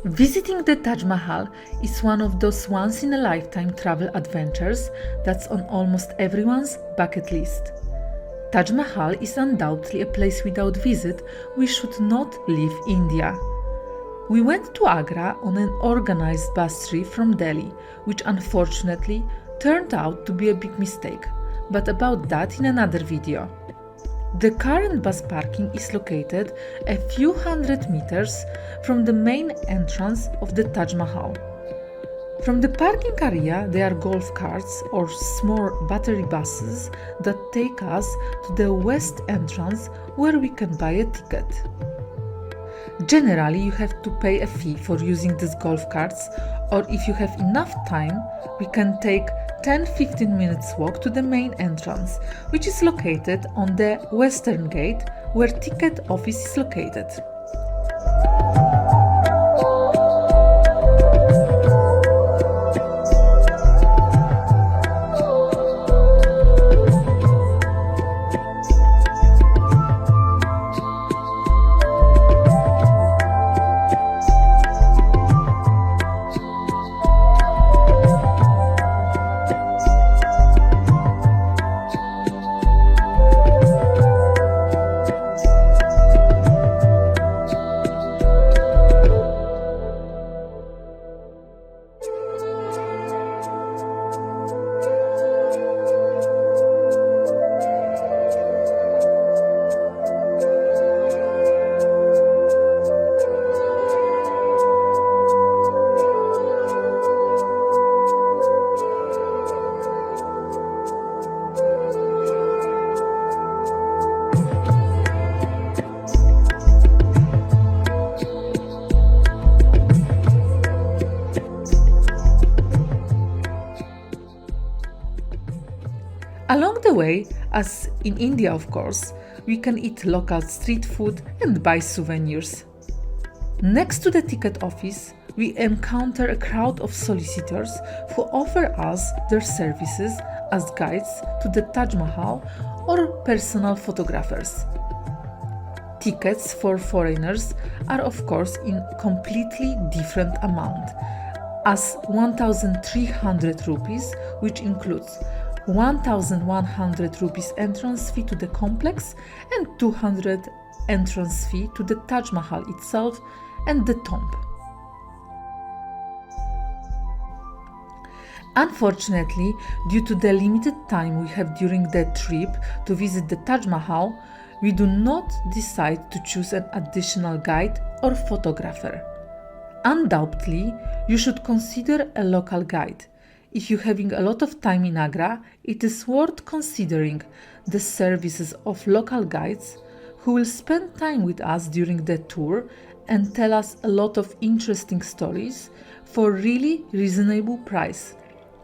Visiting the Taj Mahal is one of those once-in-a-lifetime travel adventures that's on almost everyone's bucket list. Taj Mahal is undoubtedly a place without visit we should not leave India. We went to Agra on an organized bus trip from Delhi, which unfortunately turned out to be a big mistake, but about that in another video. The current bus parking is located a few hundred meters from the main entrance of the Taj Mahal. From the parking area, there are golf carts or small battery buses that take us to the west entrance where we can buy a ticket. Generally, you have to pay a fee for using these golf carts, or if you have enough time, we can take 10-15 minutes walk to the main entrance, which is located on the western gate where ticket office is located. Along the way, as in India of course, we can eat local street food and buy souvenirs. Next to the ticket office, we encounter a crowd of solicitors who offer us their services as guides to the Taj Mahal or personal photographers. Tickets for foreigners are of course in completely different amount, as 1,300 rupees, which includes 1,100 rupees entrance fee to the complex and 200 entrance fee to the Taj Mahal itself and the tomb. Unfortunately, due to the limited time we have during the trip to visit the Taj Mahal, we do not decide to choose an additional guide or photographer. Undoubtedly, you should consider a local guide. If you're having a lot of time in Agra, it is worth considering the services of local guides who will spend time with us during the tour and tell us a lot of interesting stories for really reasonable price,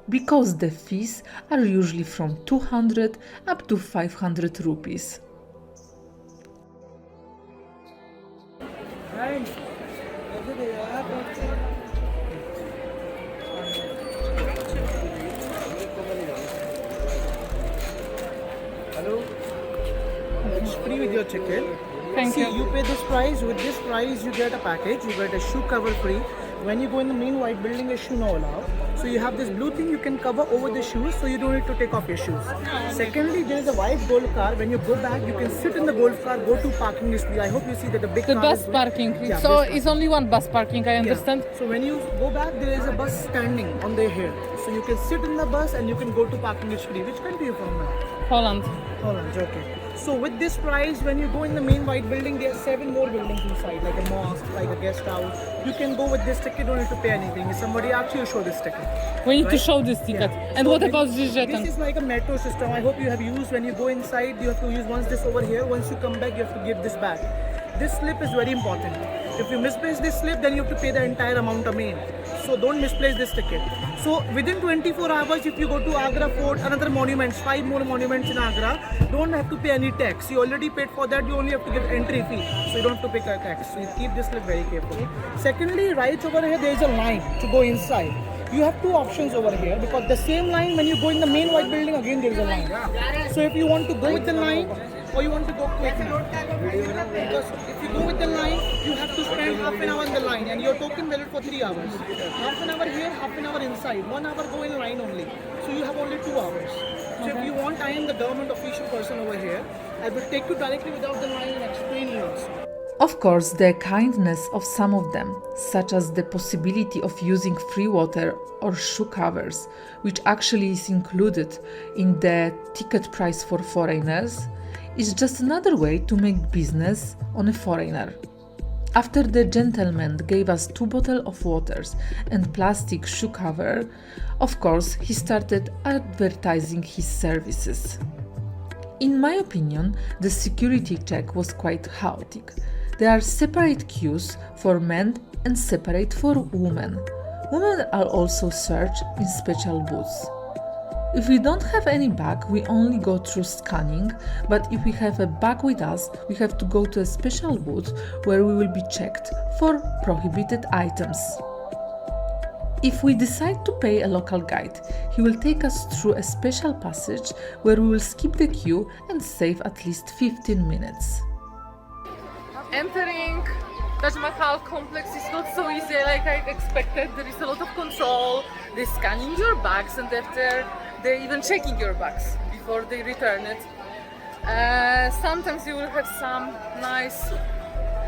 because the fees are usually from 200 up to 500 rupees. Hello. It's free with your ticket. Thank See, you. you pay this price. With this price, you get a package. You get a shoe cover free. When you go in the main white building, a shoe no allowed. So you have this blue thing you can cover over the shoes, so you don't need to take off your shoes. Secondly, there is a white golf car. When you go back, you can sit in the golf car, go to parking display. I hope you see that the big The car bus is parking. Yeah, So bus it's only one bus parking, I Yeah. understand. So when you go back, there is a bus standing on the hill. So you can sit in the bus and you can go to parking display. Which country are you from now? Holland. Holland, okay. So with this price, when you go in the main white building, there are 7 more buildings inside, like a mosque, like a guest house. You can go with this ticket, don't need to pay anything. If somebody asks you, show this ticket. We need to Right? show this ticket. Yeah. And So what when- about this This jeton? is like a metro system. I hope you have used. When you go inside, you have to use once this over here. Once you come back, you have to give this back. This slip is very important. If you misplace this slip, then you have to pay the entire amount again. So don't misplace this ticket. So within 24 hours, if you go to Agra Fort, another monuments, 5 more monuments in Agra, don't have to pay any tax. You already paid for that. You only have to give entry fee. So you don't have to pay tax. So you keep this slip very carefully. Secondly, right over here, there is a line to go inside. You have 2 options over here, because the same line, when you go in the main white building, again there is a line. So if you want to go with the line, or you want to go quick now? Because if you go with the line, you have to spend half an hour in the line, and your token valid for 3 hours. Half an hour here, half an hour inside. 1 hour go in line only. So you have only 2 hours. So if you want, I am the government official person over here. I will take you directly without the line and explain you also. Of course, the kindness of some of them, such as the possibility of using free water or shoe covers, which actually is included in the ticket price for foreigners, is just another way to make business on a foreigner. After the gentleman gave us 2 bottles of waters and plastic shoe cover, of course, he started advertising his services. In my opinion, the security check was quite chaotic. There are separate queues for men and separate for women. Women are also searched in special booths. If we don't have any bag, we only go through scanning, but if we have a bag with us, we have to go to a special booth where we will be checked for prohibited items. If we decide to pay a local guide, he will take us through a special passage where we will skip the queue and save at least 15 minutes. Entering Taj Mahal complex is not so easy like I expected. There is a lot of control. They're scanning your bags, and after they're even checking your bags before they return it. Sometimes you will have some nice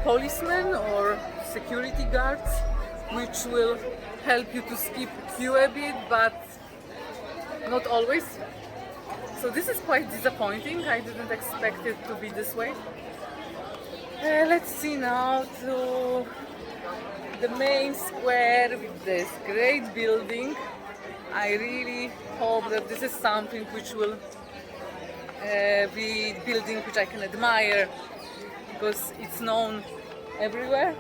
policemen or security guards which will help you to skip queue a bit, but not always. So this is quite disappointing. I didn't expect it to be this way. Let's see now to the main square with this great building. I really hope that this is something which will be building which I can admire, because it's known everywhere.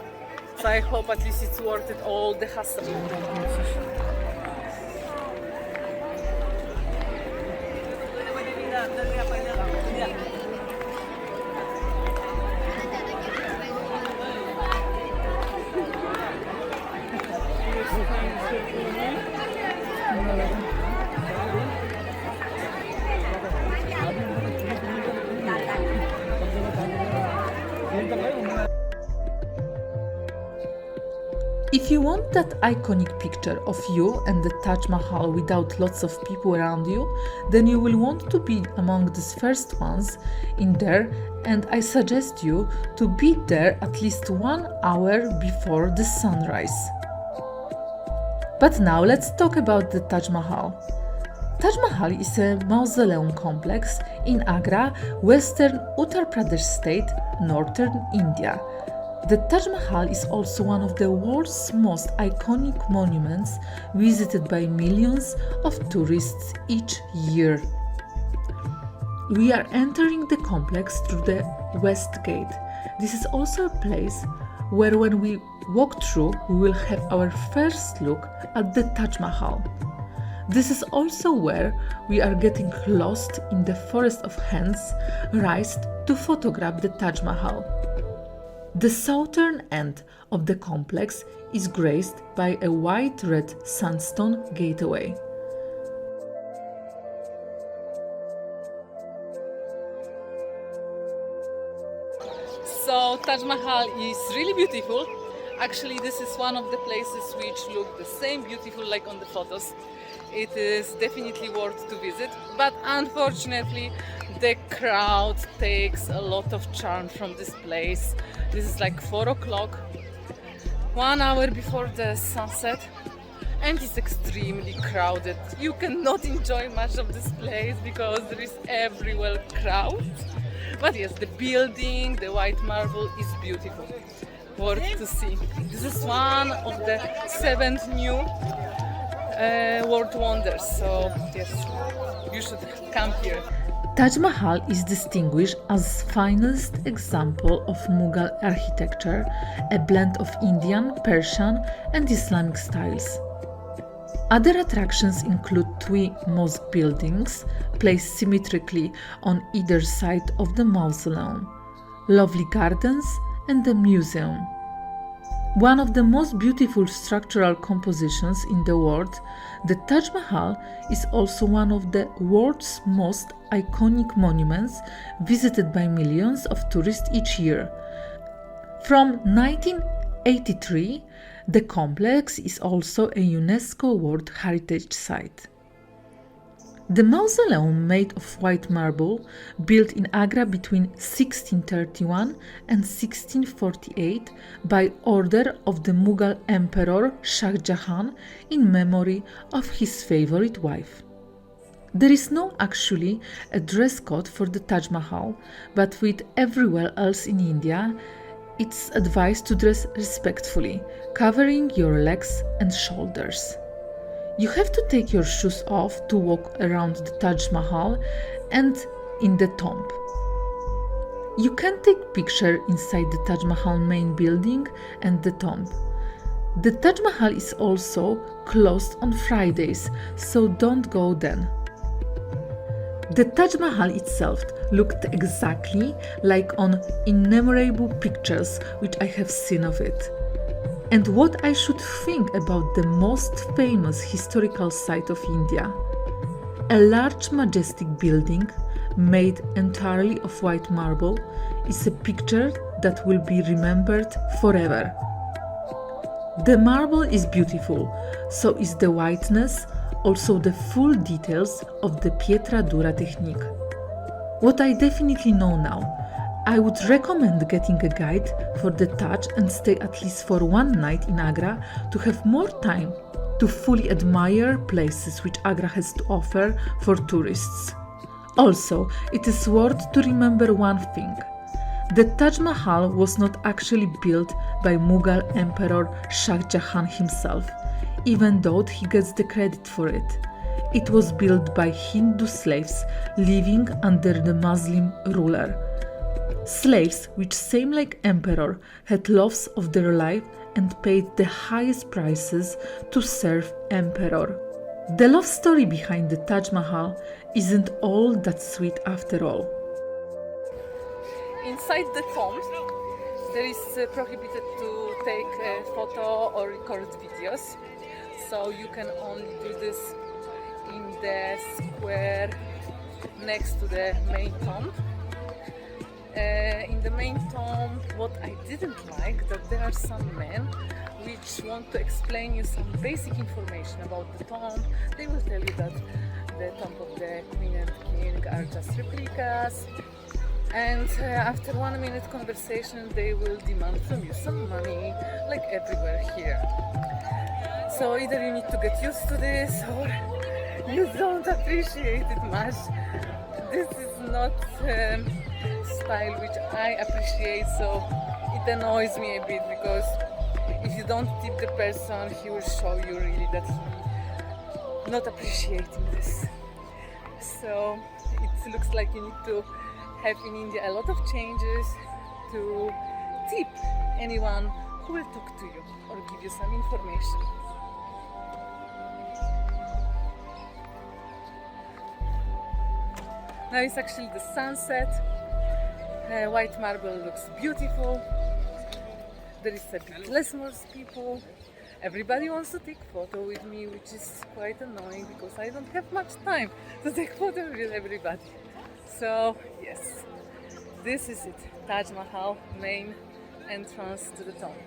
So I hope at least it's worth it all the hassle. If you want that iconic picture of you and the Taj Mahal without lots of people around you, then you will want to be among these first ones in there, and I suggest you to be there at least 1 hour before the sunrise. But now let's talk about the Taj Mahal. Taj Mahal is a mausoleum complex in Agra, western Uttar Pradesh state, northern India. The Taj Mahal is also one of the world's most iconic monuments, visited by millions of tourists each year. We are entering the complex through the West Gate. This is also a place where when we walk through, we will have our first look at the Taj Mahal. This is also where we are getting lost in the forest of hands raised to photograph the Taj Mahal. The southern end of the complex is graced by a wide red sandstone gateway. So Taj Mahal is really beautiful. Actually, this is one of the places which look the same beautiful like on the photos. It is definitely worth to visit, but unfortunately the crowd takes a lot of charm from this place. This is like 4 o'clock, 1 hour before the sunset, and it's extremely crowded. You cannot enjoy much of this place because there is everywhere crowd. But yes, the building, the white marble is beautiful, worth to see. This is one of the 7 new world wonders, so yes, you should come here. Taj Mahal is distinguished as finest example of Mughal architecture, a blend of Indian, Persian and Islamic styles. Other attractions include 3 mosque buildings placed symmetrically on either side of the mausoleum, lovely gardens and a museum. One of the most beautiful structural compositions in the world, the Taj Mahal is also one of the world's most iconic monuments visited by millions of tourists each year. From 1983, the complex is also a UNESCO World Heritage Site. The mausoleum, made of white marble, built in Agra between 1631 and 1648 by order of the Mughal Emperor Shah Jahan in memory of his favorite wife. There is no actually a dress code for the Taj Mahal, but with everywhere else in India, it's advised to dress respectfully, covering your legs and shoulders. You have to take your shoes off to walk around the Taj Mahal and in the tomb. You can take picture inside the Taj Mahal main building and the tomb. The Taj Mahal is also closed on Fridays, so don't go then. The Taj Mahal itself looked exactly like on innumerable pictures which I have seen of it. And what I should think about the most famous historical site of India. A large majestic building made entirely of white marble is a picture that will be remembered forever. The marble is beautiful, so is the whiteness, also the full details of the pietra dura technique. What I definitely know now, I would recommend getting a guide for the Taj and stay at least for one night in Agra to have more time to fully admire places which Agra has to offer for tourists. Also, it is worth to remember one thing. The Taj Mahal was not actually built by Mughal Emperor Shah Jahan himself, even though he gets the credit for it. It was built by Hindu slaves living under the Muslim ruler. Slaves which, same like emperor, had loves of their life and paid the highest prices to serve emperor. The love story behind the Taj Mahal isn't all that sweet after all. Inside the tomb, there is prohibited to take a photo or record videos, so you can only do this in the square next to the main tomb. In the main tomb, what I didn't like, that there are some men which want to explain you some basic information about the tomb. They will tell you that the tomb of the Queen and King are just replicas, and after 1 minute conversation they will demand from you some money, like everywhere here. So either you need to get used to this or you don't appreciate it much. This is not style which I appreciate, so it annoys me a bit, because if you don't tip the person, he will show you really that he's not appreciating this. So it looks like you need to have in India a lot of changes to tip anyone who will talk to you or give you some information. Now it's actually the sunset. White marble looks beautiful. There is a bit less more people. Everybody wants to take photo with me, which is quite annoying because I don't have much time to take photo with everybody. So yes, this is it. Taj Mahal, main entrance to the tomb.